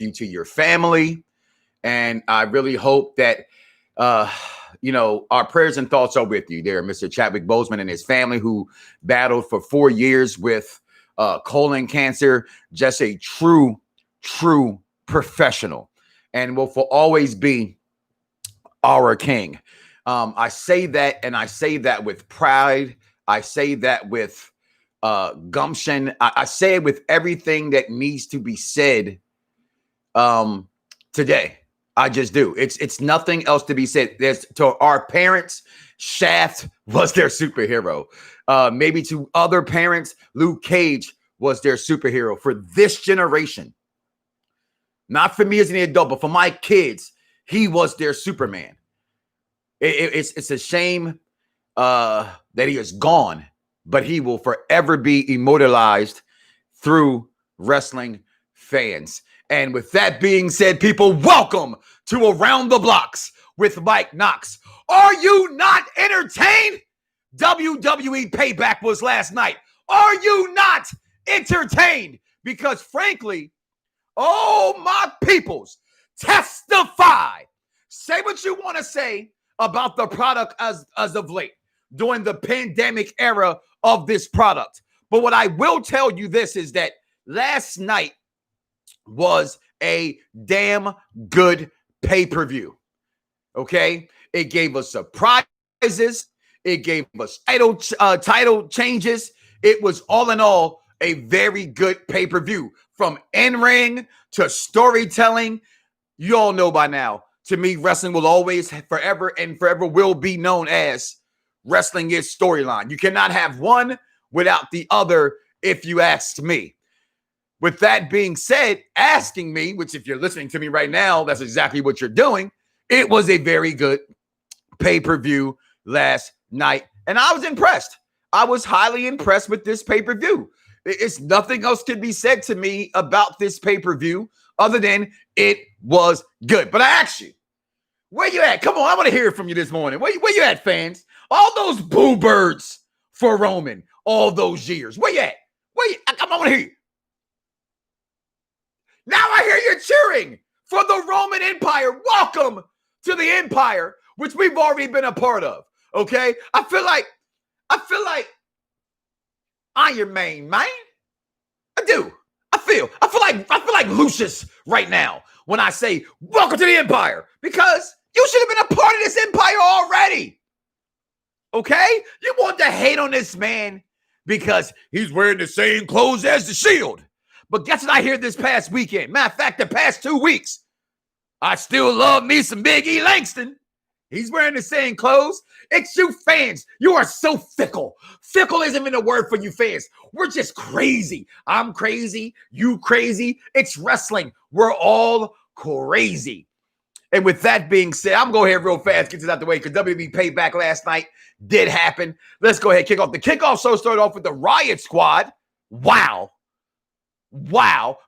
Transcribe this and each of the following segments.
you, to your family. And I really hope that, our prayers and thoughts are with you there, Mr. Chadwick Boseman and his family, who battled for 4 years with colon cancer. Just a true professional, and will for always be our king. I say that, and I say that with pride. I say that with gumption. I say it with everything that needs to be said today. I just do. It's nothing else to be said. There's, to our parents, Shaft was their superhero. Maybe to other parents, Luke Cage was their superhero. For this generation, not for me as an adult, but for my kids, he was their Superman. It's a shame that he is gone, but he will forever be immortalized through wrestling fans. And with that being said, people, welcome to Around the Blocks with Mike KNOXX. Are you not entertained? WWE Payback was last night. Are you not entertained? Because frankly, oh, my peoples, testify. Say what you want to say about the product as of late during the pandemic era of this product. But what I will tell you this is that last night was a damn good pay-per-view. Okay? It gave us surprises. It gave us title changes. It was all in all a very good pay-per-view. From in-ring to storytelling, you all know by now, to me, wrestling will always, forever will be known as wrestling is storyline. You cannot have one without the other, if you ask me. With that being said, asking me, which if you're listening to me right now, that's exactly what you're doing. It was a very good pay-per-view last night, and I was impressed. I was highly impressed with this pay-per-view. It's nothing else can be said to me about this pay-per-view other than it was good. But I asked you, where you at? Come on, I want to hear from you this morning. Where you at, fans? All those boo birds for Roman all those years. Where you at? I want to hear you. Now I hear you cheering for the Roman Empire. Welcome to the Empire, which we've already been a part of. Okay? I feel like Iron Man, man. I do. I feel like Lucius right now when I say welcome to the Empire, because you should have been a part of this empire already. Okay? You want to hate on this man because he's wearing the same clothes as the Shield. But guess what I hear this past weekend? Matter of fact, the past 2 weeks, I still love me some Big E Langston. He's wearing the same clothes. It's you fans. You are so fickle. Fickle isn't even a word for you fans. We're just crazy. I'm crazy. You crazy. It's wrestling. We're all crazy. And with that being said, I'm going to go ahead real fast, get this out the way, because WWE Payback last night did happen. Let's go ahead, kick off. The kickoff show started off with the Riot Squad. Wow,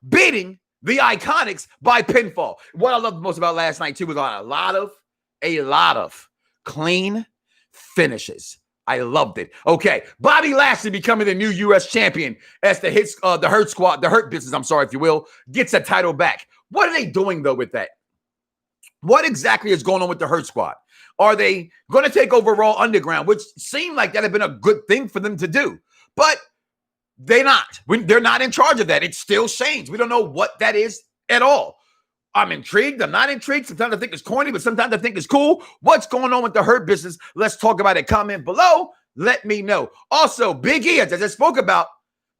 beating the Iconics by pinfall. What I loved most about last night, too, was a lot of clean finishes. I loved it. Okay, Bobby Lashley becoming the new U.S. champion as the Hurt Business, I'm sorry, if you will, gets a title back. What are they doing, though, with that? What exactly is going on with the Hurt Squad? Are they going to take over Raw Underground, which seemed like that had been a good thing for them to do? But they're not. They're not in charge of that. It's still Shane's. We don't know what that is at all. I'm intrigued. I'm not intrigued. Sometimes I think it's corny, but sometimes I think it's cool. What's going on with the Hurt Business? Let's talk about it. Comment below. Let me know. Also, Big E, as I spoke about,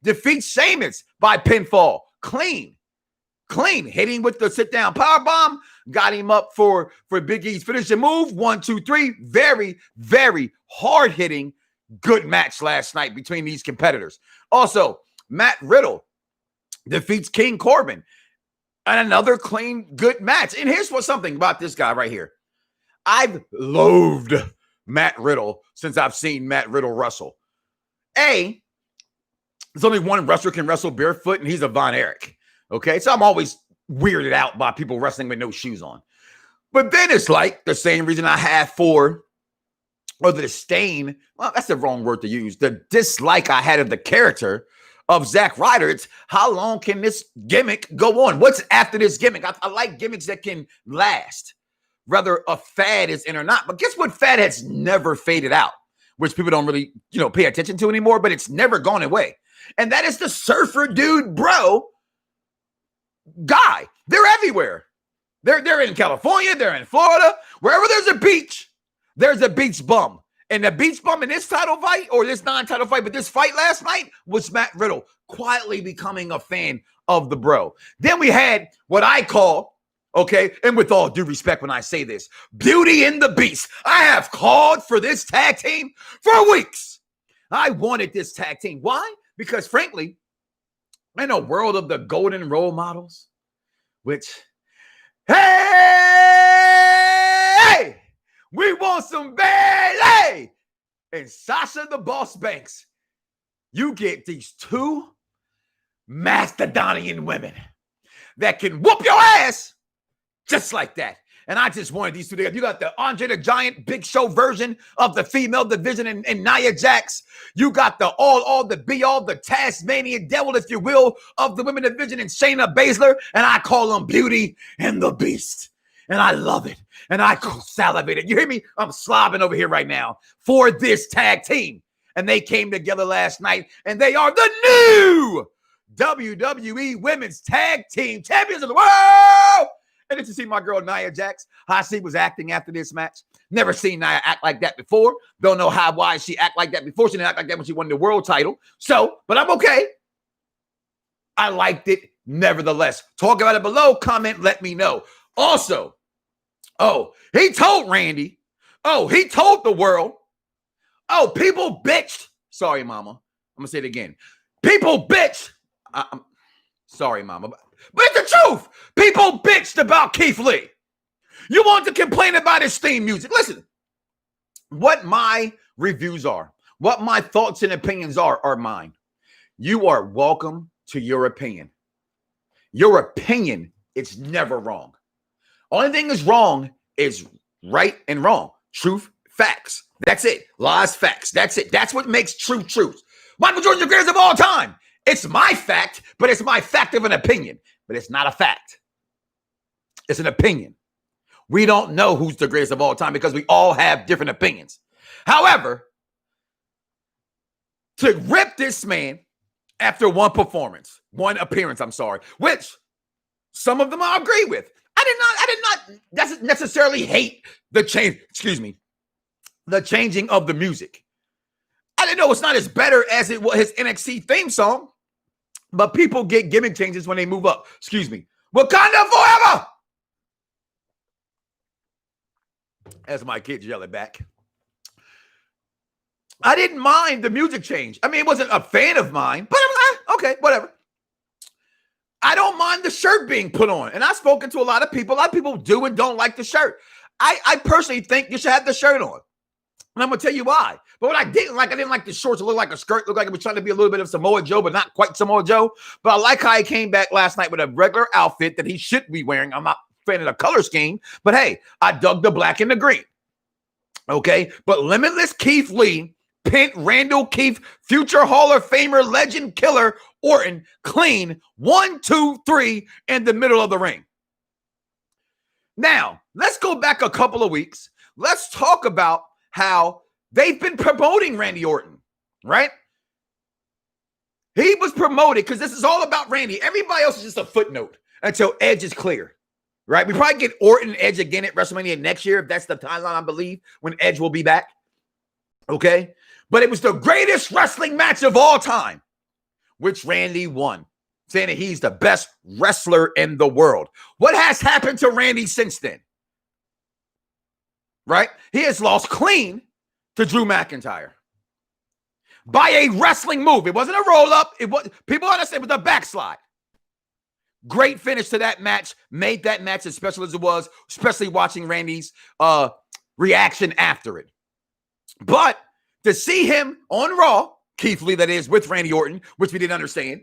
defeats Sheamus by pinfall. Clean. Hitting with the sit-down powerbomb. Got him up for Big E's finishing move. 1, 2, 3. Very, very hard-hitting, good match last night between these competitors. Also, Matt Riddle defeats King Corbin. And another clean, good match. And here's something about this guy right here. I've loathed Matt Riddle since I've seen Matt Riddle wrestle. There's only one wrestler can wrestle barefoot, and he's a Von Erich. Okay, so I'm always weirded out by people wrestling with no shoes on. But then it's like the same reason I have for, or the disdain, well, that's the wrong word to use, the dislike I had of the character of Zack Ryder. It's how long can this gimmick go on? What's after this gimmick? I like gimmicks that can last, whether a fad is in or not. But guess what? Fad has never faded out, which people don't really, pay attention to anymore, but it's never gone away. And that is the surfer dude, bro, guy. They're everywhere. They're in California. They're in Florida. Wherever there's a beach bum. And the beach bum in this title fight, or this non-title fight, but this fight last night was Matt Riddle quietly becoming a fan of the bro. Then we had what I call, okay, and with all due respect when I say this, Beauty and the Beast. I have called for this tag team for weeks. I wanted this tag team. Why? Because frankly, in a world of the golden role models, which, hey, we want some Bayley and Sasha the Boss Banks. You get these two Mastodonian women that can whoop your ass just like that. And I just wanted these two together. You got the Andre the Giant Big Show version of the female division and Nia Jax. You got the the Tasmanian devil, if you will, of the women division and Shayna Baszler. And I call them Beauty and the Beast. And I love it. And I salivated. You hear me? I'm slobbing over here right now for this tag team. And they came together last night. And they are the new WWE Women's Tag Team Champions of the World. And it's to see my girl Nia Jax, how she was acting after this match. Never seen Nia act like that before. Don't know why she act like that before. She didn't act like that when she won the world title. So, but I'm okay. I liked it nevertheless. Talk about it below. Comment, let me know. Also, he told Randy. He told the world. People bitched. Sorry, mama. I'm going to say it again. People bitched. I'm sorry, mama. But it's the truth. People bitched about Keith Lee. You want to complain about his theme music. Listen, what my reviews are, what my thoughts and opinions are mine. You are welcome to your opinion. Your opinion is never wrong. Only thing is wrong is right and wrong. Truth, facts. That's it. Lies, facts. That's it. That's what makes truth. Michael Jordan's the greatest of all time. It's my fact, but it's my fact of an opinion. But it's not a fact. It's an opinion. We don't know who's the greatest of all time because we all have different opinions. However, to rip this man after one appearance, which some of them I agree with. I did not necessarily hate the changing of the music. I didn't know it's not as better as it was his NXT theme song, but people get gimmick changes when they move up. Wakanda forever! As my kids yell it back. I didn't mind the music change. I mean, it wasn't a fan of mine, but I was okay, whatever. I don't mind the shirt being put on. And I've spoken to a lot of people. A lot of people do and don't like the shirt. I personally think you should have the shirt on. And I'm going to tell you why. But what I didn't like the shorts. It looked like a skirt. Looked like it was trying to be a little bit of Samoa Joe, but not quite Samoa Joe. But I like how he came back last night with a regular outfit that he should be wearing. I'm not a fan of the color scheme. But hey, I dug the black and the green. Okay? But Limitless Keith Lee pinned Randall Keith, future Hall of Famer, legend killer Orton, clean 1, 2, 3 in the middle of the ring. Now, let's go back a couple of weeks. Let's talk about how they've been promoting Randy Orton, right? He was promoted because this is all about Randy. Everybody else is just a footnote until Edge is clear, right? We probably get Orton and Edge again at WrestleMania next year, if that's the timeline, I believe, when Edge will be back. Okay? But it was the greatest wrestling match of all time, which Randy won, saying that he's the best wrestler in the world. What has happened to Randy since then? Right? He has lost clean to Drew McIntyre by a wrestling move. It wasn't a roll-up. It was, people understand, it was a backslide. Great finish to that match. Made that match as special as it was, especially watching Randy's reaction after it. But to see him on Raw, Keith Lee, that is, with Randy Orton, which we didn't understand,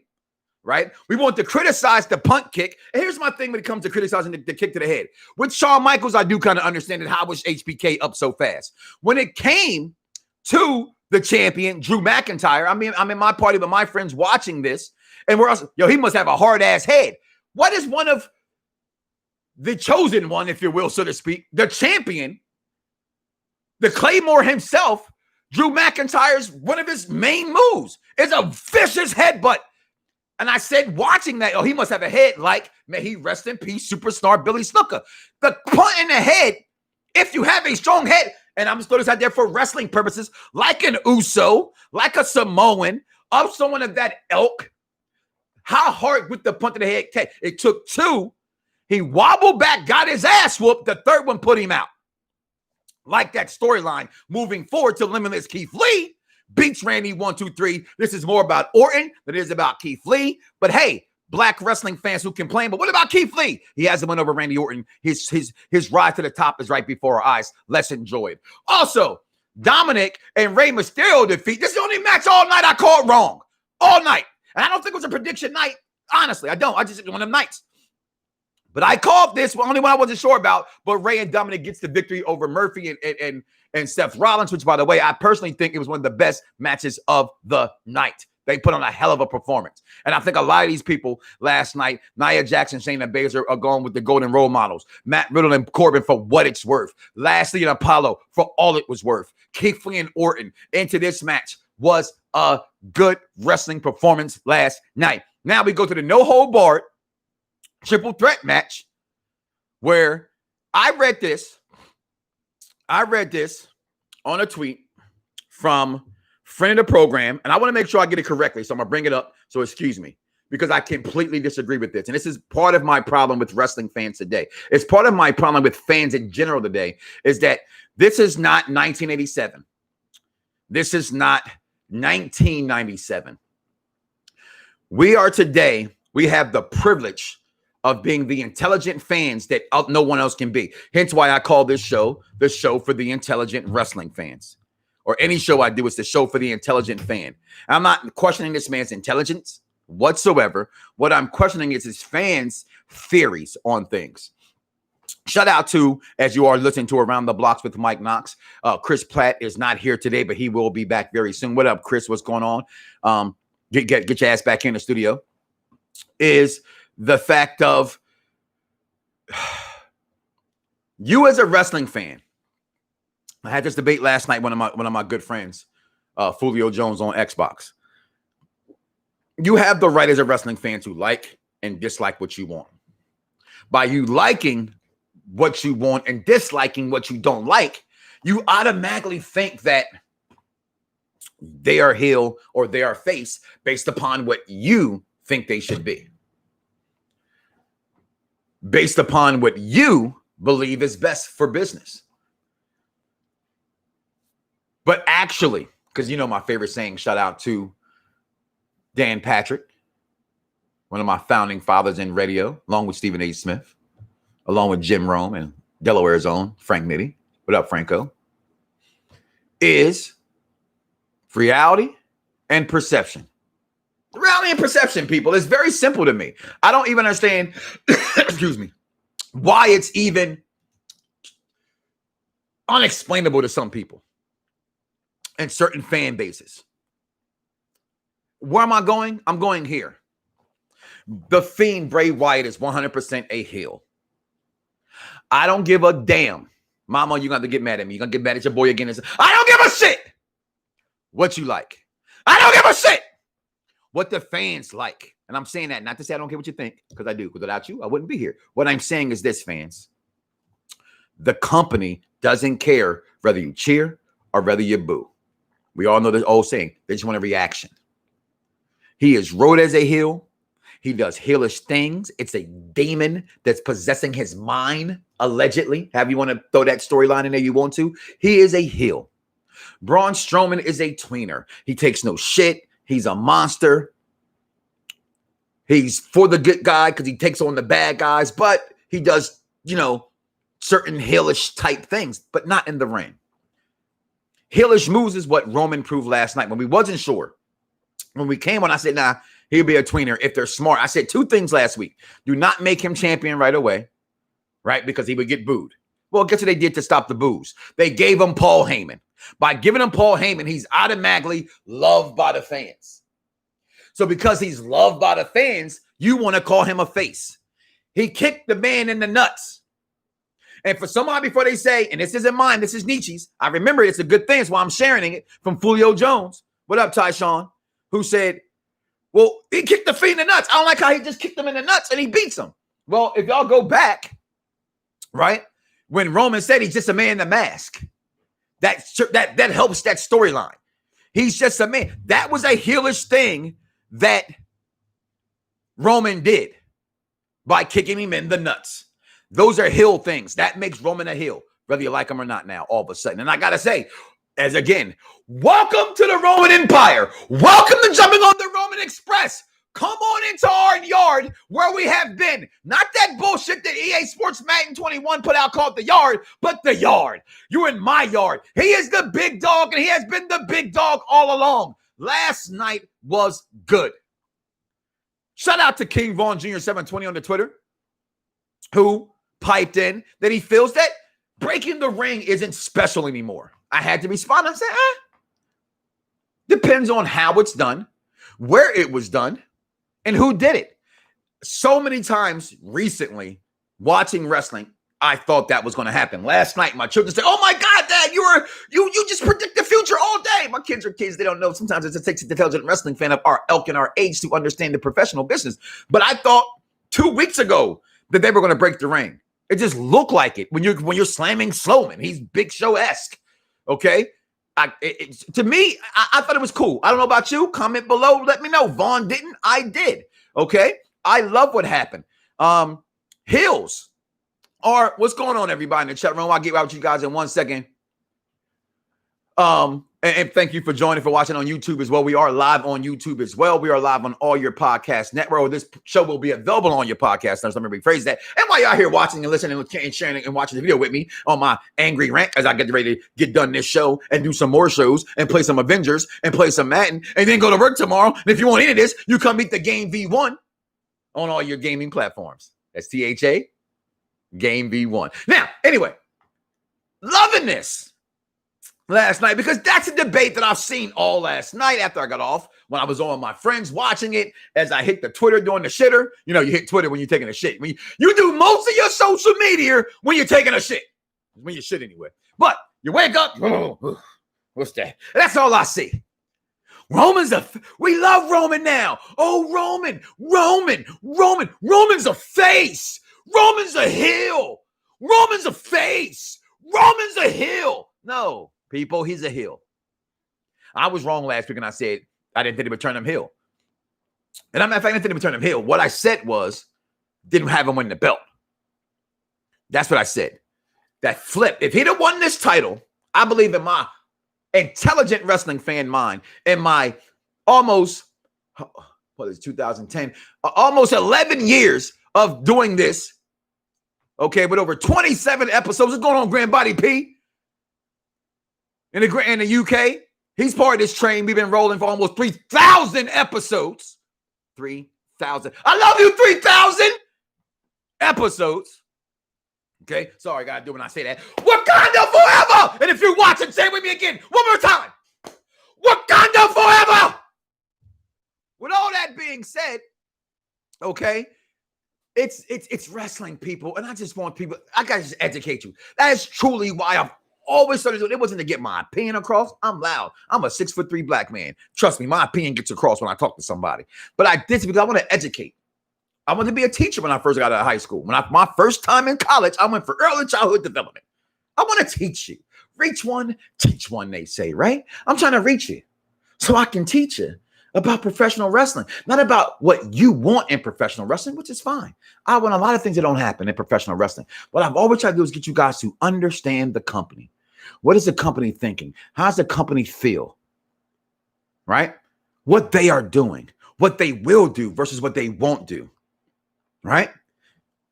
right? We want to criticize the punt kick. And here's my thing when it comes to criticizing the kick to the head. With Shawn Michaels, I do kind of understand it. How was HBK up so fast? When it came to the champion, Drew McIntyre. I mean, I'm in my party with my friends watching this, and we're also, yo, he must have a hard-ass head. What is one of the chosen one, if you will, so to speak, the champion, the Claymore himself, Drew McIntyre's, one of his main moves is a vicious headbutt. And I said, watching that, oh, he must have a head like, may he rest in peace, superstar Billy Snooker. The punt in the head, if you have a strong head, and I'm just throwing this out there for wrestling purposes, like an Uso, like a Samoan, of someone of that ilk, how hard with the punt to the head? It took two. He wobbled back, got his ass whooped. The third one put him out. Like that storyline moving forward to Limitless Keith Lee beats Randy 1, 2, 3. This is more about Orton than it is about Keith Lee. But hey, black wrestling fans who complain, but what about Keith Lee? He hasn't won over Randy Orton. His ride to the top is right before our eyes. Let's enjoy it. Also, Dominic and Rey Mysterio defeat. This is the only match all night I called wrong. All night. And I don't think it was a prediction night. Honestly, I don't. I just one of them nights. But I called this only one I wasn't sure about. But Rey and Dominic gets the victory over Murphy and Seth Rollins, which, by the way, I personally think it was one of the best matches of the night. They put on a hell of a performance. And I think a lot of these people last night, Nia Jackson, Shayna Baszler, are going with the golden role models. Matt Riddle and Corbin for what it's worth. Lashley and Apollo for all it was worth. Keith Lee and Orton into this match was a good wrestling performance last night. Now we go to the no-hold-barred triple threat match where I read this on a tweet from friend of the program, and I want to make sure I get it correctly, so I'm going to bring it up, so excuse me, because I completely disagree with this, and this is part of my problem with wrestling fans today. It's part of my problem with fans in general today, is that this is not 1987. This is not 1997. We have the privilege of being the intelligent fans that no one else can be. Hence why I call this show the show for the intelligent wrestling fans. Or any show I do is the show for the intelligent fan. I'm not questioning this man's intelligence whatsoever. What I'm questioning is his fans' theories on things. Shout out to, as you are listening to Around the Blocks with Mike Knox, Chris Platt is not here today, but he will be back very soon. What up, Chris? What's going on? Get your ass back in the studio. Is the fact of you as a wrestling fan. I had this debate last night. One of my good friends, Fulio Jones on Xbox. You have the right as a wrestling fan to like and dislike what you want. By you liking what you want and disliking what you don't like, you automatically think that they are heel or they are face based upon what you think they should be. Based upon what you believe is best for business. But actually, because you know my favorite saying, shout out to Dan Patrick, one of my founding fathers in radio, along with Stephen A. Smith, along with Jim Rome and Delaware's own Frank Nitty. What up, Franco? Is reality and perception. Reality and perception, people. It's very simple to me. I don't even understand, excuse me, why it's even unexplainable to some people and certain fan bases. Where am I going? I'm going here. The Fiend Bray Wyatt is 100% a heel. I don't give a damn. Mama, you're going to get mad at me. You're going to get mad at your boy again. I don't give a shit what you like. I don't give a shit what the fans like. And I'm saying that not to say I don't care what you think, because I do. Because without you, I wouldn't be here. What I'm saying is this, fans. The company doesn't care whether you cheer or whether you boo. We all know this old saying. They just want a reaction. He is wrote as a heel. He does heelish things. It's a demon that's possessing his mind, allegedly. Have you want to throw that storyline in there? You want to? He is a heel. Braun Strowman is a tweener. He takes no shit. He's a monster. He's for the good guy because he takes on the bad guys, but he does, certain heelish type things, but not in the ring. Heelish moves is what Roman proved last night when we wasn't sure. When we came on, I said, nah, he'll be a tweener if they're smart. I said two things last week. Do not make him champion right away, right? Because he would get booed. Well, guess what they did to stop the boos? They gave him Paul Heyman. By giving him Paul Heyman, he's automatically loved by the fans. So because he's loved by the fans, you want to call him a face. He kicked the man in the nuts. And for somebody, before they say, and this isn't mine, this is Nietzsche's. I remember it's a good thing. That's why I'm sharing it from Fulio Jones. What up, Tyshawn? Who said, well, he kicked the Fiend in the nuts. I don't like how he just kicked him in the nuts and he beats him. Well, if y'all go back, right, when Roman said he's just a man in a mask, that helps that storyline. He's just a man. That was a heelish thing that Roman did by kicking him in the nuts. Those are heel things. That makes Roman a heel, whether you like him or not now, all of a sudden. And I got to say, as again, welcome to the Roman Empire. Welcome to jumping on the Roman Express. Come on into our yard where we have been. Not that bullshit that EA Sports Madden 21 put out called the yard, but the yard. You're in my yard. He is the big dog, and he has been the big dog all along. Last night was good. Shout out to King Vaughn Jr. 720 on the Twitter, who piped in that he feels that breaking the ring isn't special anymore. I had to respond. I said, depends on how it's done, where it was done, and who did it. So many times recently, watching wrestling, I thought that was going to happen. Last night, my children said, oh my God, Dad, you just predict the future all day. My kids are kids. They don't know. Sometimes it just takes an intelligent wrestling fan of our ilk and our age to understand the professional business. But I thought 2 weeks ago that they were going to break the ring. It just looked like it when you're slamming Slowman. He's Big Show-esque. Okay. To me, I thought it was cool. I don't know about you. Comment below. Let me know. Vaughn didn't. I did. Okay. I love what happened. Heels are what's going on, everybody in the chat room. I'll get out with you guys in 1 second. And thank you for joining, for watching on YouTube as well. We are live on YouTube as well. We are live on all your podcast network. This show will be available on your podcast. Let me rephrase that. And while y'all here watching and listening and sharing and watching the video with me on my angry rant as I get ready to get done this show and do some more shows and play some Avengers and play some Madden and then go to work tomorrow. And if you want any of this, you come meet the Game V1 on all your gaming platforms. That's THA Game V1. Now, anyway, loving this last night, because that's a debate that I've seen all last night after I got off, when I was on with my friends watching it, as I hit the Twitter doing the shitter. You know, you hit Twitter when you're taking a shit. When you do most of your social media when you're taking a shit. When you shit anyway. But you wake up, what's that? That's all I see. We love Roman now. Oh, Roman's a face. Roman's a heel. Roman's a face. Roman's a heel. No. People, he's a heel. I was wrong last week and I said I didn't think he would turn him heel. And I'm not fact, I didn't think he would turn him heel. What I said was, didn't have him win the belt. That's what I said. That flip. If he'd have won this title, I believe in my intelligent wrestling fan mind, in my almost, 2010, almost 11 years of doing this, okay, with over 27 episodes. What's going on, Grand Body P? In the UK, he's part of this train. We've been rolling for almost 3,000 episodes. 3,000. I love you, 3,000 episodes. Okay, sorry, I gotta do when I say that. Wakanda forever! And if you're watching, say it with me again, one more time. Wakanda forever! With all that being said, okay, it's wrestling, people, and I just want people, I gotta just educate you. That is truly why I've always started doing it. It wasn't to get my opinion across. I'm loud. I'm a 6'3" black man. Trust me, my opinion gets across when I talk to somebody. But I did it because I want to educate. I wanted to be a teacher when I first got out of high school. My first time in college, I went for early childhood development. I want to teach you. Reach one, teach one, they say, right? I'm trying to reach you so I can teach you about professional wrestling, not about what you want in professional wrestling, which is fine. I want a lot of things that don't happen in professional wrestling. What I've always tried to do is get you guys to understand the company. What is the company thinking? How does the company feel? Right? What they are doing, what they will do versus what they won't do. Right?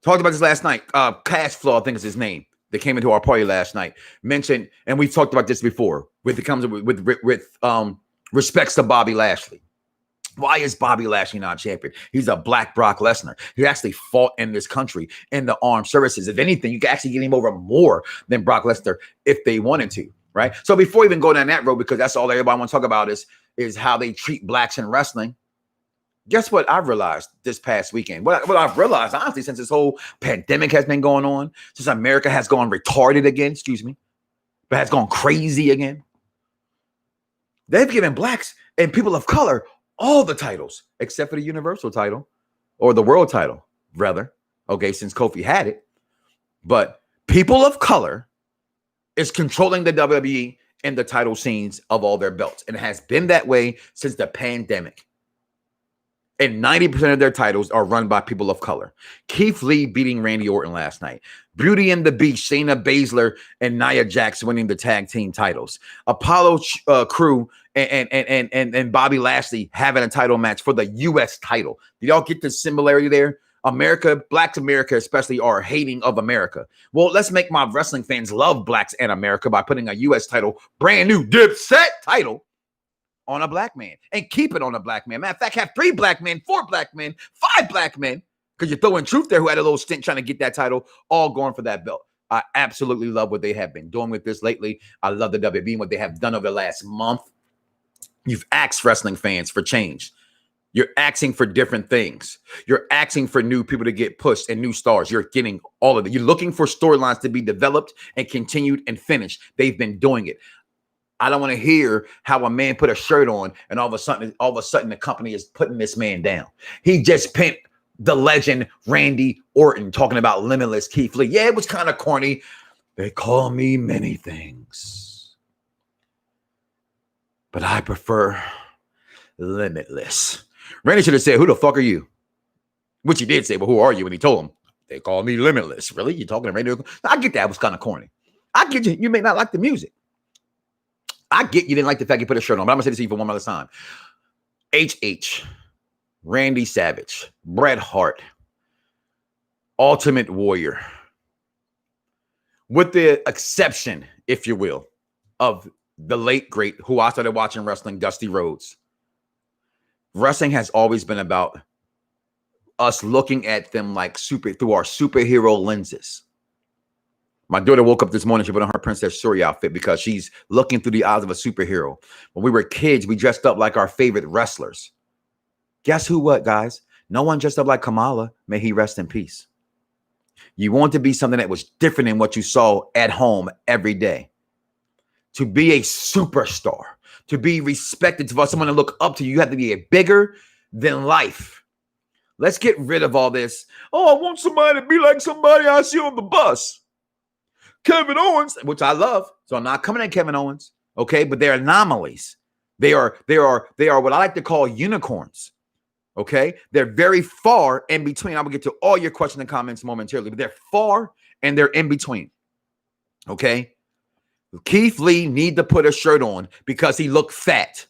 Talked about this last night. Cash Flow, I think is his name. They came into our party last night. Mentioned, and we've talked about this before. With respects to Bobby Lashley. Why is Bobby Lashley not champion? He's a black Brock Lesnar. He actually fought in this country in the armed services. If anything, you can actually get him over more than Brock Lesnar if they wanted to. right? So before we even go down that road, because that's all everybody wants to talk about is how they treat blacks in wrestling. Guess what I've realized this past weekend? What I've realized, honestly, since this whole pandemic has been going on, since America has gone retarded again, but has gone crazy again. They've given blacks and people of color all the titles, except for the universal title or the world title, rather. Okay, since Kofi had it. But people of color is controlling the WWE and the title scenes of all their belts. And it has been that way since the pandemic. And 90% of their titles are run by people of color. Keith Lee beating Randy Orton last night. Beauty and the Beast, Shayna Baszler and Nia Jax winning the tag team titles. Apollo Crew and Bobby Lashley having a title match for the U.S. title. Did y'all get the similarity there? Blacks America especially are hating of America. Well, let's make my wrestling fans love blacks and America by putting a U.S. title, brand new Dipset title, on a black man and keep it on a black man. Matter of fact, have 3 black men, 4 black men, 5 black men, because you're throwing Truth there who had a little stint trying to get that title, all going for that belt. I absolutely love what they have been doing with this lately. I love the WWE and what they have done over the last month. You've asked wrestling fans for change. You're asking for different things. You're asking for new people to get pushed and new stars. You're getting all of it. You're looking for storylines to be developed and continued and finished. They've been doing it. I don't want to hear how a man put a shirt on and all of a sudden the company is putting this man down. He just pimped the legend Randy Orton talking about Limitless Keith Lee. Yeah, it was kind of corny. They call me many things, but I prefer Limitless. Randy should have said, "Who the fuck are you?" Which he did say, but who are you? And he told him, "They call me Limitless." Really? You talking to Randy Orton? I get that. It was kind of corny. I get you. You may not like the music. I get you didn't like the fact you put a shirt on, but I'm going to say this to you for one more time. HH, Randy Savage, Bret Hart, Ultimate Warrior, with the exception, if you will, of the late great, who I started watching wrestling, Dusty Rhodes. Wrestling has always been about us looking at them like through our superhero lenses. My daughter woke up this morning, she put on her Princess Shuri outfit because she's looking through the eyes of a superhero. When we were kids, we dressed up like our favorite wrestlers. Guess who what, guys? No one dressed up like Kamala. May he rest in peace. You want to be something that was different than what you saw at home every day. To be a superstar, to be respected, for someone to look up to you, you have to be a bigger than life. Let's get rid of all this. Oh, I want somebody to be like somebody I see on the bus. Kevin Owens, which I love. So I'm not coming at Kevin Owens, okay? But they're anomalies. They are what I like to call unicorns, okay? They're very far in between. I'm gonna get to all your questions and comments momentarily, but they're far and they're in between, okay? Keith Lee need to put a shirt on because he looked fat.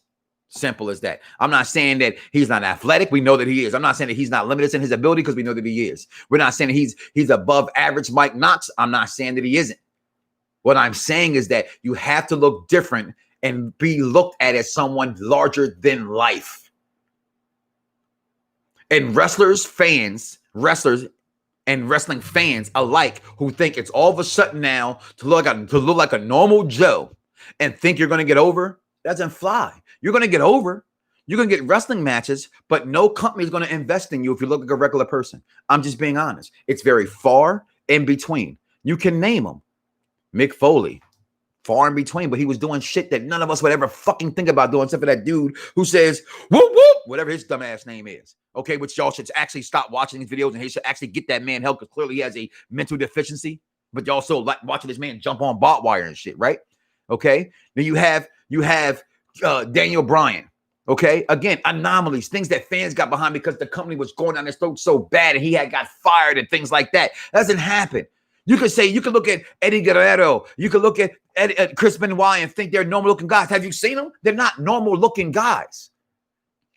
Simple as that. I'm not saying that he's not athletic. We know that he is. I'm not saying that he's not limited in his ability because we know that he is. We're not saying that he's above average Mike Knox. I'm not saying that he isn't. What I'm saying is that you have to look different and be looked at as someone larger than life. And wrestlers and wrestling fans alike who think it's all of a sudden now to look like a normal Joe and think you're going to get over, doesn't fly. You're going to get over. You're going to get wrestling matches, but no company is going to invest in you if you look like a regular person. I'm just being honest. It's very far in between. You can name them. Mick Foley, far in between, but he was doing shit that none of us would ever fucking think about doing, except for that dude who says, whoop, whoop, whatever his dumbass name is. Okay, which y'all should actually stop watching these videos and he should actually get that man help because clearly he has a mental deficiency, but y'all also like watching this man jump on barbed wire and shit, right? Okay, then you have Daniel Bryan. Okay, again, anomalies, things that fans got behind because the company was going down his throat so bad and he had got fired and things like that. That doesn't happen. You could look at Eddie Guerrero. You could look at Chris Benoit and think they're normal looking guys. Have you seen them? They're not normal looking guys.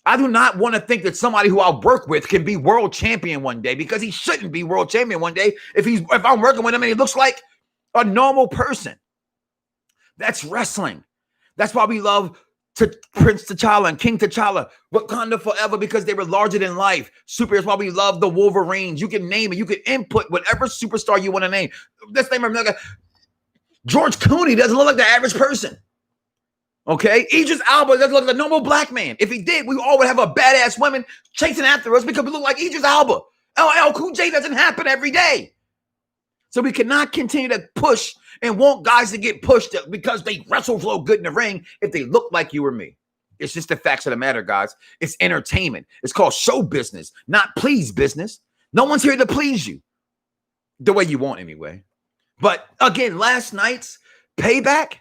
I do not want to think that somebody who I work with can be world champion one day because he shouldn't be world champion one day if I'm working with him and he looks like a normal person. That's wrestling. That's why we love Prince T'Challa and King T'Challa, Wakanda forever, because they were larger than life. Super is why we love the Wolverines. You can name it. You can input whatever superstar you want to name. Let's name another. George Clooney doesn't look like the average person. Okay, Idris Elba doesn't look like a normal black man. If he did, we all would have a badass women chasing after us because we look like Idris Elba. LL Cool J doesn't happen every day. So we cannot continue to push and want guys to get pushed because they wrestle flow good in the ring if they look like you or me. It's just the facts of the matter, guys. It's entertainment. It's called show business, not please business. No one's here to please you the way you want anyway. But again, last night's Payback,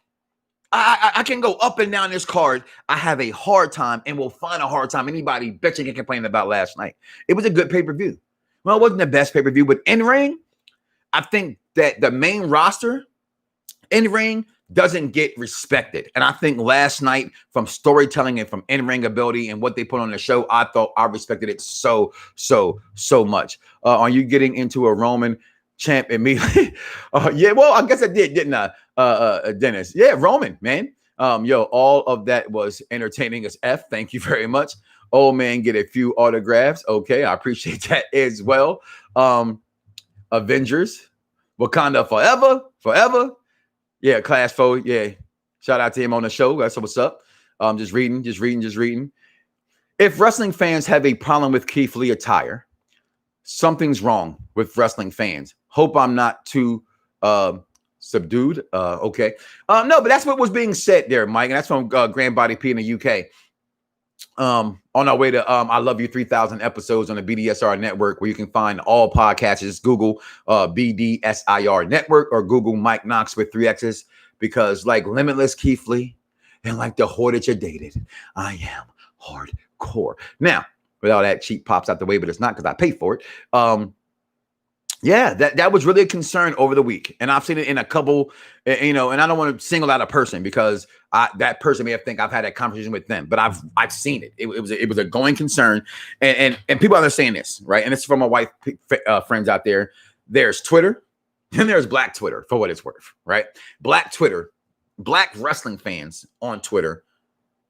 I can go up and down this card. I have a hard time and will find a hard time anybody bitching and complaining about last night. It was a good pay-per-view. Well, it wasn't the best pay-per-view, but in-ring, I think that the main roster in-ring doesn't get respected. And I think last night, from storytelling and from in-ring ability and what they put on the show, I thought I respected it so much. Are you getting into a Roman champ immediately? Yeah, well, I guess I did, didn't I, Dennis? Yeah, Roman, man. All of that was entertaining as F. Thank you very much. Old man, get a few autographs. Okay, I appreciate that as well. Avengers, Wakanda forever. Yeah, Class 4. Yeah, shout out to him on the show. That's what's up. Just reading. If wrestling fans have a problem with Keith Lee attire, something's wrong with wrestling fans. Hope I'm not too subdued. Okay. No, but that's what was being said there, Mike. And that's from Grand Body P in the UK. On our way to I Love You 3000 episodes on the BDSIR network, where you can find all podcasts. Just Google BDSIR network or Google Mike Knox with 3 X's, because like Limitless Keith Lee and like the whore that you dated, I am hardcore. Now, with all that cheap pops out the way, but it's not because I paid for it. Yeah, that was really a concern over the week. And I've seen it in a couple, and I don't want to single out a person because that person may have think I've had that conversation with them, but I've seen it. It was a going concern. And people understand this, right? And this is from my white friends out there. There's Twitter and there's Black Twitter, for what it's worth, right? Black Twitter, Black wrestling fans on Twitter,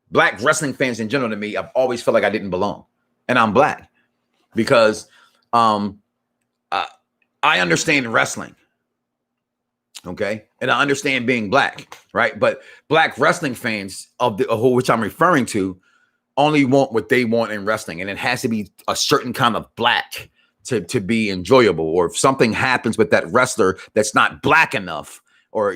Black wrestling fans in general, to me, I've always felt like I didn't belong. And I'm Black because I understand wrestling, okay? And I understand being Black, right? But Black wrestling fans of which I'm referring to only want what they want in wrestling. And it has to be a certain kind of Black to be enjoyable. Or if something happens with that wrestler that's not Black enough, or,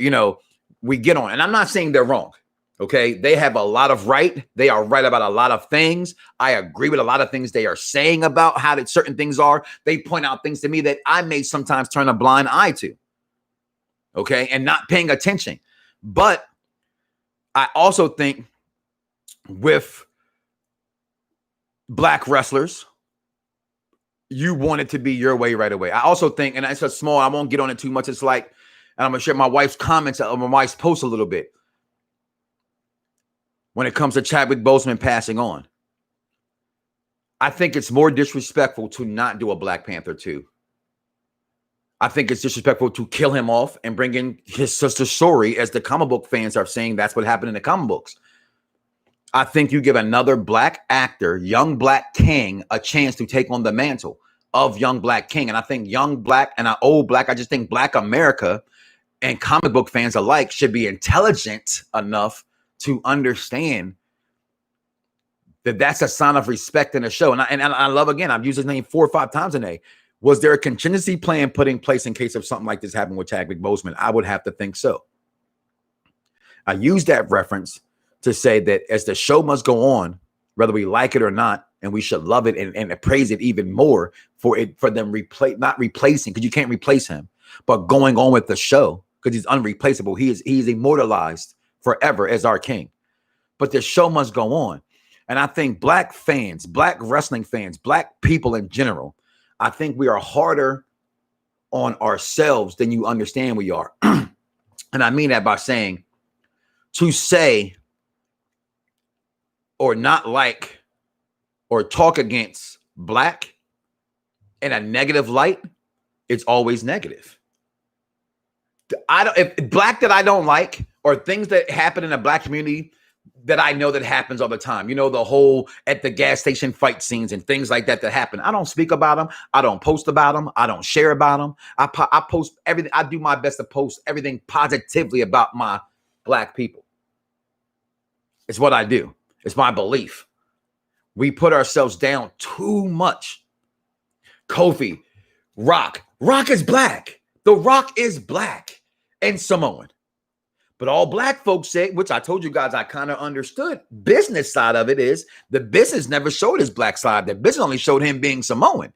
we get on. And I'm not saying they're wrong, okay? They have a lot of right. They are right about a lot of things. I agree with a lot of things they are saying about how that certain things are. They point out things to me that I may sometimes turn a blind eye to, okay, and not paying attention. But I also think with Black wrestlers, you want it to be your way right away. I also think, and it's a small, I won't get on it too much. It's like, and I'm going to share my wife's comments on my wife's post a little bit. When it comes to Chadwick Boseman passing on, I think it's more disrespectful to not do a Black Panther 2. I think it's disrespectful to kill him off and bring in his sister's story, as the comic book fans are saying that's what happened in the comic books. I think you give another Black actor, young Black king, a chance to take on the mantle of young Black king. And I think young Black and old Black, I just think Black America and comic book fans alike should be intelligent enough to understand that that's a sign of respect in the show. And I love, again, I've used his name 4 or 5 times today. Was there a contingency plan put in place in case of something like this happened with Chadwick Boseman? I would have to think so. I use that reference to say that as the show must go on, whether we like it or not, and we should love it and praise it even more for them not replacing, because you can't replace him, but going on with the show, because he's unreplaceable. He is immortalized forever as our king. But the show must go on. And I think Black fans, Black wrestling fans, Black people in general, I think we are harder on ourselves than you understand we are. And I mean that by saying, to say or not like or talk against Black in a negative light, it's always negative. If Black that I don't like, or things that happen in the Black community that I know that happens all the time. You know, the whole at the gas station fight scenes and things like that happen. I don't speak about them. I don't post about them. I don't share about them. I post everything. I do my best to post everything positively about my Black people. It's what I do. It's my belief. We put ourselves down too much. Kofi, Rock is Black. The Rock is Black and Samoan. But all Black folks say, which I told you guys I kind of understood, business side of it is the business never showed his Black side. The business only showed him being Samoan.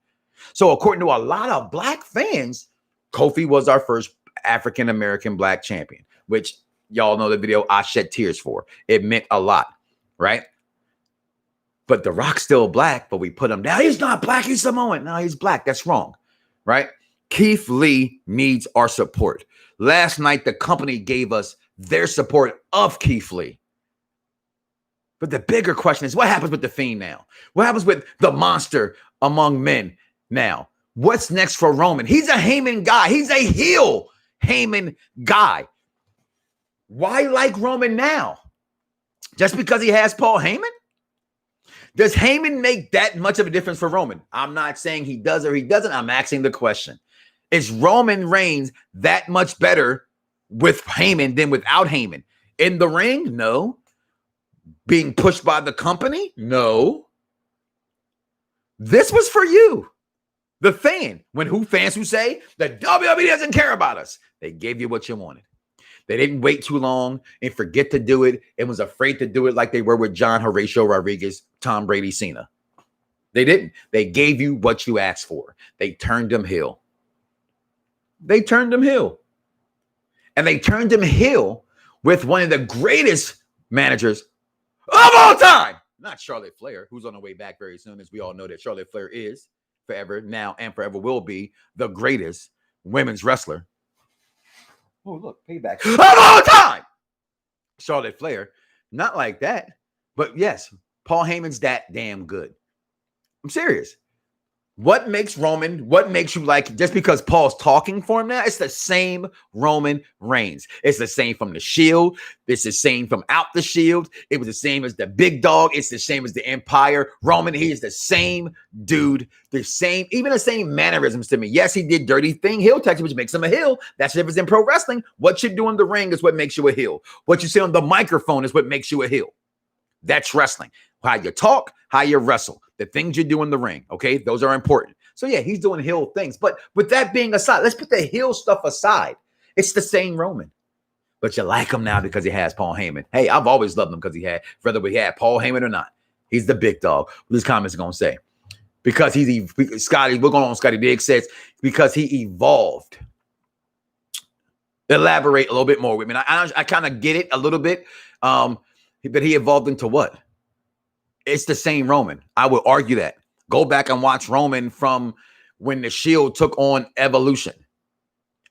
So according to a lot of Black fans, Kofi was our first African-American Black champion, which y'all know the video I shed tears for. It meant a lot, right? But The Rock's still Black, but we put him down. He's not Black, he's Samoan. No, he's Black. That's wrong, right? Keith Lee needs our support. Last night, the company gave us their support of Keith Lee. But the bigger question is, what happens with The Fiend now? What happens with the monster among men now? What's next for Roman? He's a Heyman guy. He's a heel Heyman guy. Why like Roman now? Just because he has Paul Heyman? Does Heyman make that much of a difference for Roman? I'm not saying he does or he doesn't. I'm asking the question. Is Roman Reigns that much better with Heyman than without Heyman? In the ring? No. Being pushed by the company? No. This was for you, the fan. Fans who say that WWE doesn't care about us. They gave you what you wanted. They didn't wait too long and forget to do it and was afraid to do it like they were with John Horatio Rodriguez, Tom Brady, Cena. They didn't. They gave you what you asked for. They turned him heel. They turned him heel. And they turned him heel with one of the greatest managers of all time. Not Charlotte Flair, who's on the way back very soon, as we all know that Charlotte Flair is forever now and forever will be the greatest women's wrestler. Oh, look, Payback of all time. Charlotte Flair. Not like that. But yes, Paul Heyman's that damn good. I'm serious. What makes Roman, what makes you like, just because Paul's talking for him now, it's the same Roman Reigns. It's the same from the Shield. It's the same from out the Shield. It was the same as the big dog. It's the same as the Empire. Roman, he is the same dude, even the same mannerisms to me. Yes, he did dirty thing, heel tactics, which makes him a heel. That's the difference in pro wrestling. What you do in the ring is what makes you a heel. What you say on the microphone is what makes you a heel. That's wrestling. How you talk, how you wrestle, the things you do in the ring. Okay, those are important. So yeah, he's doing heel things. But with that being aside, let's put the heel stuff aside. It's the same Roman. But you like him now because he has Paul Heyman. Hey, I've always loved him because he had, whether we had Paul Heyman or not, he's the big dog. What these comments are going to say. Because Scotty, we're going on Scotty Diggs says, because he evolved. Elaborate a little bit more with me. I kind of get it a little bit. But he evolved into what? It's the same Roman. I would argue that. Go back and watch Roman from when the Shield took on Evolution.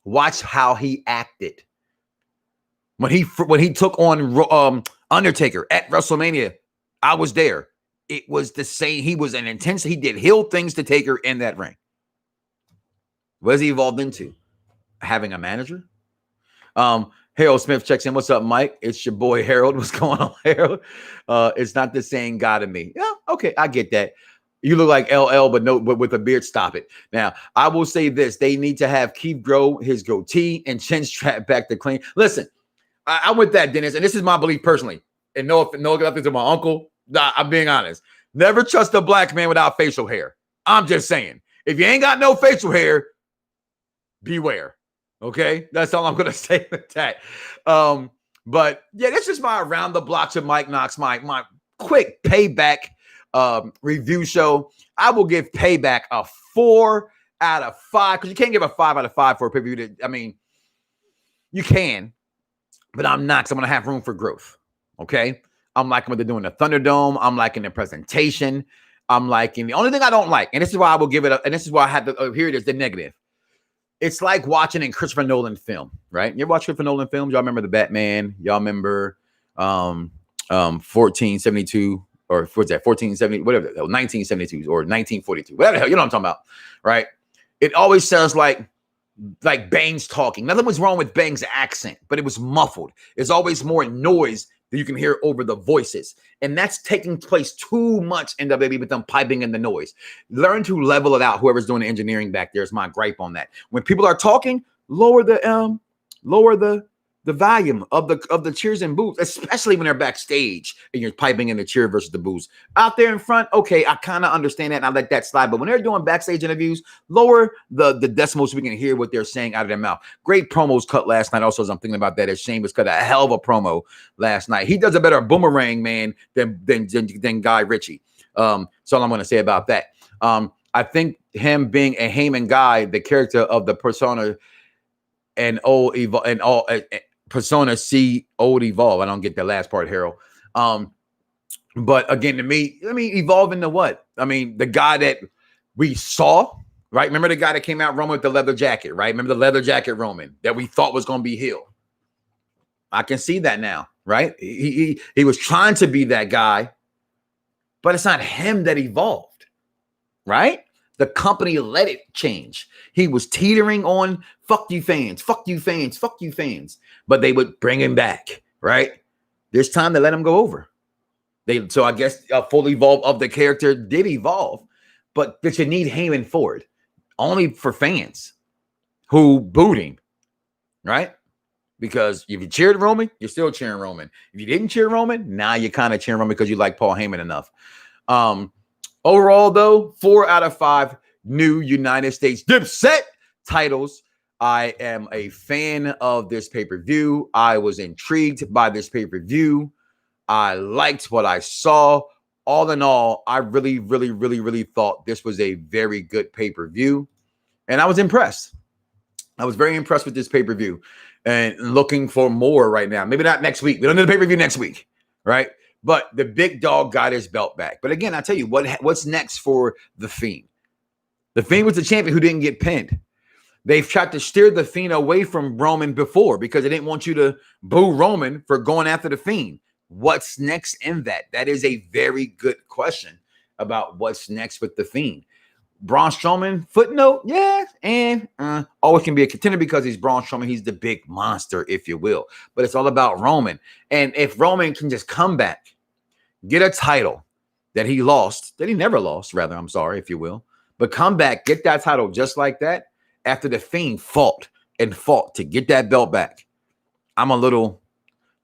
Watch how he acted. When he took on Undertaker at WrestleMania, I was there. It was the same. He was an intense. He did heel things to Taker in that ring. What has he evolved into? Having a manager? Harold Smith checks in. What's up, Mike? It's your boy Harold. What's going on, Harold? It's not the same guy to me. Yeah, okay, I get that. You look like LL, but with a beard. Stop it. Now, I will say this: they need to have Keith grow his goatee and chin strap back to clean. Listen, I'm with that, Dennis, and this is my belief personally. And no nothing to my uncle. Nah, I'm being honest. Never trust a black man without facial hair. I'm just saying. If you ain't got no facial hair, beware. Okay, that's all I'm gonna say with that. But yeah, this is my around the blocks of Mike Knox, my quick payback review show. I will give Payback a 4 out of 5 because you can't give a 5 out of 5 for a pay-per-view. I mean, you can, but I'm not. Because I'm gonna have room for growth. Okay, I'm liking what they're doing in the Thunderdome. I'm liking the presentation. I'm liking the only thing I don't like, and this is why I will give it up. And this is why I had to. Here it is, the negative. It's like watching a Christopher Nolan film, right? You ever watch Christopher Nolan films? Y'all remember The Batman? Y'all remember 1472 or what's that? 1470, whatever, 1972 or 1942, whatever the hell, you know what I'm talking about, right? It always sounds like Bane's talking. Nothing was wrong with Bane's accent, but it was muffled. There's always more noise that you can hear over the voices. And that's taking place too much in WWE with them piping in the noise. Learn to level it out. Whoever's doing the engineering back there is my gripe on that. When people are talking, lower the volume of the cheers and boos, especially when they're backstage and you're piping in the cheer versus the boos. Out there in front, okay, I kind of understand that and I let that slide. But when they're doing backstage interviews, lower the decimals so we can hear what they're saying out of their mouth. Great promos cut last night. Also, as I'm thinking about that, as Sheamus cut a hell of a promo last night. He does a better boomerang man than Guy Ritchie. So all I'm going to say about that. I think him being a Heyman guy, the character of the persona and persona C old evolve. I don't get the last part, Harold. But again, to me, I mean, evolve into what? I mean, the guy that we saw, right? Remember the guy that came out Roman with the leather jacket, right? Remember the leather jacket Roman that we thought was going to be heel. I can see that now, right? He was trying to be that guy, but it's not him that evolved, right? The company let it change. He was teetering on fuck you fans, fuck you fans, fuck you fans. But they would bring him back, right? There's time to let him go over. So I guess a full evolve of the character did evolve, but did you need Heyman for it? Only for fans who booed him, right? Because if you cheered Roman, you're still cheering Roman. If you didn't cheer Roman, now you're kind of cheering Roman because you like Paul Heyman enough. Overall, though, 4 out of 5 new United States Dipset titles. I am a fan of this pay-per-view. I was intrigued by this pay-per-view. I liked what I saw. All in all, I really, really, really, really thought this was a very good pay-per-view. And I was impressed. I was very impressed with this pay-per-view and looking for more right now. Maybe not next week. We don't need a pay-per-view next week, right? But the big dog got his belt back. But again, I tell you, what's next for The Fiend? The Fiend was the champion who didn't get pinned. They've tried to steer The Fiend away from Roman before because they didn't want you to boo Roman for going after The Fiend. What's next in that? That is a very good question about what's next with The Fiend. Braun Strowman, footnote, yeah, and always can be a contender because he's Braun Strowman. He's the big monster, if you will. But it's all about Roman. And if Roman can just come back, get a title that he lost, that he never lost, rather, I'm sorry, if you will, but come back, get that title just like that after The Fiend fought to get that belt back. I'm a little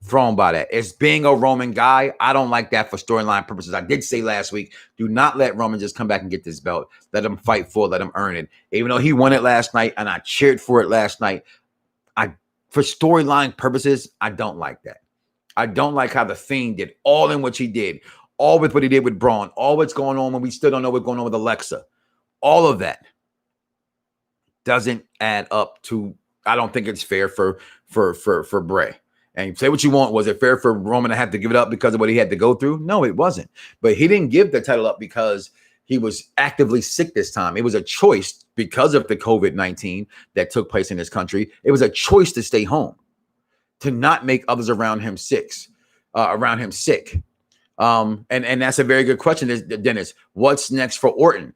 thrown by that. As being a Roman guy, I don't like that for storyline purposes. I did say last week, do not let Roman just come back and get this belt. Let him fight for it. Let him earn it. Even though he won it last night and I cheered for it last night, for storyline purposes, I don't like that. I don't like how The Fiend did all in what he did, all with what he did with Braun, all what's going on when we still don't know what's going on with Alexa. All of that doesn't add up to, I don't think it's fair for Bray. And say what you want. Was it fair for Roman to have to give it up because of what he had to go through? No, it wasn't. But he didn't give the title up because he was actively sick this time. It was a choice because of the COVID-19 that took place in this country. It was a choice to stay home, to not make others around him sick. And that's a very good question, Dennis. What's next for Orton?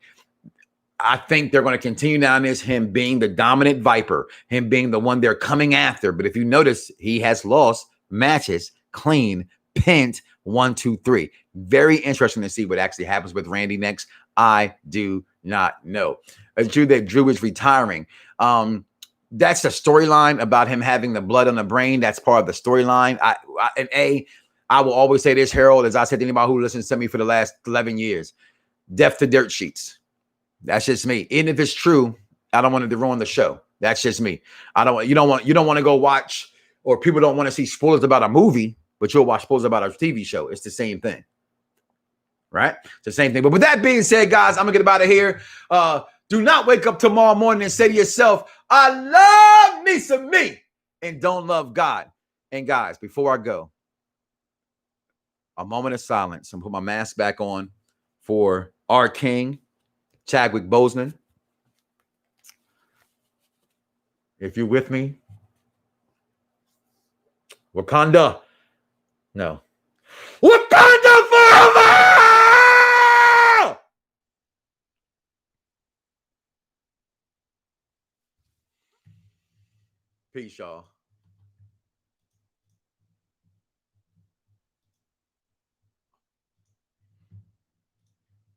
I think they're going to continue down this, him being the dominant Viper, him being the one they're coming after. But if you notice, he has lost matches clean, pinned 1, 2, 3. Very interesting to see what actually happens with Randy next. I do not know. It's true that Drew is retiring. That's the storyline about him having the blood on the brain. That's part of the storyline. I will always say this, Harold, as I said to anybody who listens to me for the last 11 years, death to dirt sheets. That's just me. Even if it's true, I don't want it to ruin the show. That's just me. You don't want to go watch, or people don't want to see spoilers about a movie, but you'll watch spoilers about a TV show. It's the same thing. Right? It's the same thing. But with that being said, guys, I'm gonna get out of here. Do not wake up tomorrow morning and say to yourself, I love me some me and don't love God. And guys, before I go, a moment of silence. I'm gonna put my mask back on for our king, Chadwick Boseman. If you're with me, Wakanda. No. Wakanda forever! Peace, y'all.